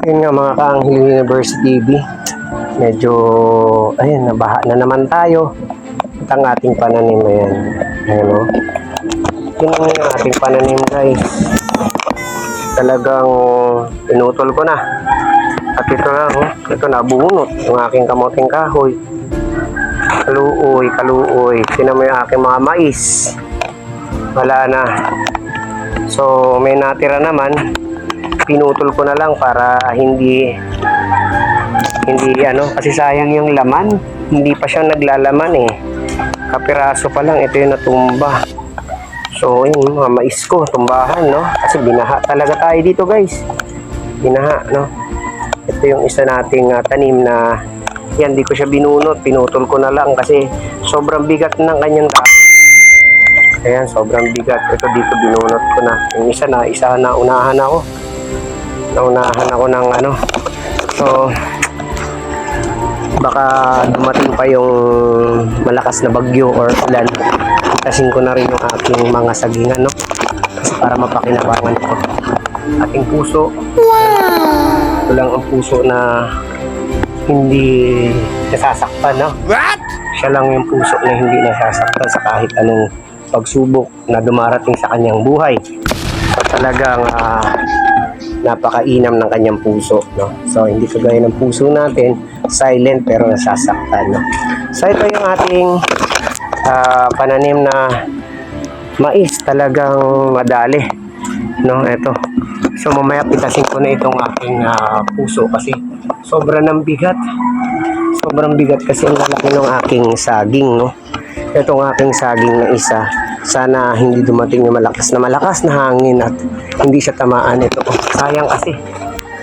Yun nga mga Kaanghel University TV. Medyo, ayun, nabaha na naman tayo. At ang ating pananim, ayan. Ayan o. Yun nga yung ating pananim guys. Talagang pinutol ko na. At ito na, ito nabunot yung aking kamuting kahoy. Kaluoy. Sino mo yung aking mga mais? Wala na. So, may natira naman. Pinutol ko na lang para hindi kasi sayang yung laman, hindi pa siya naglalaman kapiraso pa lang, ito yung natumba. So yung mga mais ko tumbahan, no, kasi binaha talaga tayo dito guys, binaha, no. Ito yung isa nating tanim na yan, di ko siya binunot, pinutol ko na lang kasi sobrang bigat ng kanyang ayan, sobrang bigat. Ito dito binunot ko na, yung isa na unahan ako ng so baka dumating pa yung malakas na bagyo or ulan, itasin ko na rin yung aking mga sagingan, no, kasi para mapakinabangan ko ating puso. Ito lang ang puso na hindi nasasaktan, no? What? Siya lang yung puso na hindi nasasaktan sa kahit anong pagsubok na dumarating sa kanyang buhay. So talagang napakainam ng kanyang puso, no? So hindi kagaya ng puso natin, silent pero nasasaktan, no? So ito yung ating pananim na mais, talagang madali, no? Ito. So mamaya pitasin ko na itong aking puso kasi sobrang bigat kasi ang lalaki ng aking saging, no? Itong aking saging na isa, sana hindi dumating yung malakas na hangin at hindi siya tamaan ito. Sayang kasi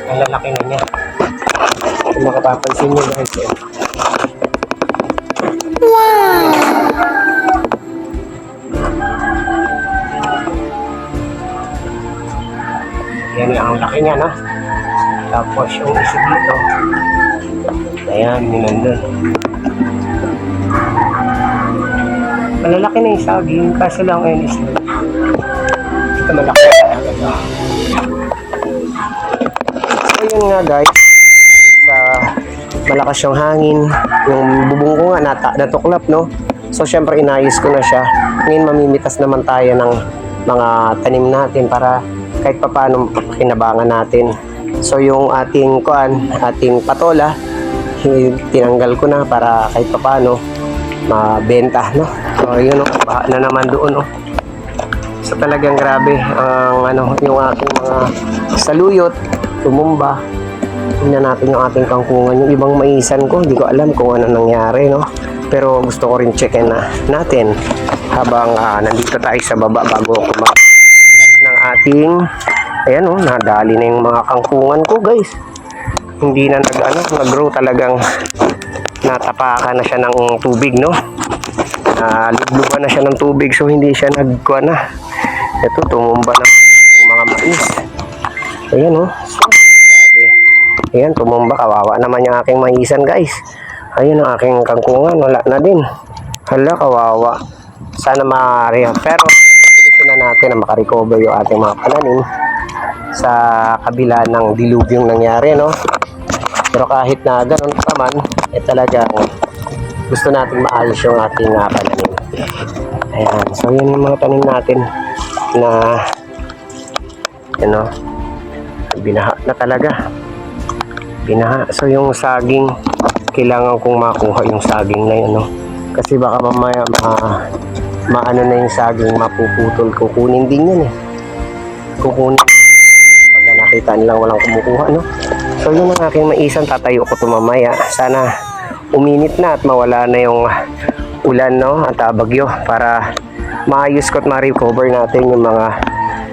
ang lalaki na niya. Kung makapapansin nyo guys, wow! Yan ang laki niya, no? Tapos yung isa dito, ayan, yun nandun. Malalaki na yung saging, kaso lang ayun is ito malaki. So yun nga guys, sa malakas yung hangin, yung bubong ko nga natuklap, no? So syempre inayos ko na siya. Ngayon mamimitas naman tayo ng mga tanim natin para kahit papaano kinabangan natin. So yung ating patola, tinanggal ko na para kahit papaano mabenta, no? So yun, no, baha na naman doon, no. So talagang grabe ang yung ating mga saluyot tumumba. Tingnan natin yung ating kangkungan, yung ibang maisan ko, hindi ko alam kung ano nangyari, no. Pero gusto ko rin checkin natin habang nandito tayo sa baba bago kumain ng ating, ayan, no, nadali na yung mga kangkungan ko guys. Hindi na nag-grow, talagang natapakan na siya ng tubig, no. Lubluban na siya ng tubig, so hindi siya nagkuha na. Ito, tumumba na yung mga mais. Ayan, no. So, grabe. Ayan, tumumba. Kawawa naman yung aking maisan, guys. Ayan ang aking kangkungan. Wala na din. Hala, kawawa. Sana maaari. Pero, solusyon na natin na makarecover yung ating mga pananim sa kabila ng dilubyong nangyari, no. Pero kahit na ganoon naman, talagang gusto natin maayos yung ating pananim. Ayan, so yun yung mga tanim natin na binaha na talaga. Binaha. So yung saging, kailangan kong makuha yung saging na yun, no? Kasi baka mamaya maano na yung saging, mapuputol. Kukunin din yun kukunin pagka nakita nilang walang kumukuha, no? So yun ang aking maisan, tatayo ko ito mamaya. Sana uminit na at mawala na yung ulan, no, at bagyo, para maayos ko at ma-recover natin yung mga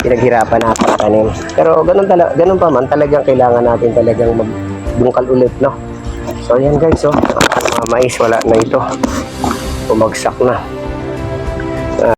pinaghirapan natin tanim. Pero ganun pa man, talagang kailangan natin talagang magbungkal ulit, no. So ayan guys, ang mais wala na ito, bumagsak na.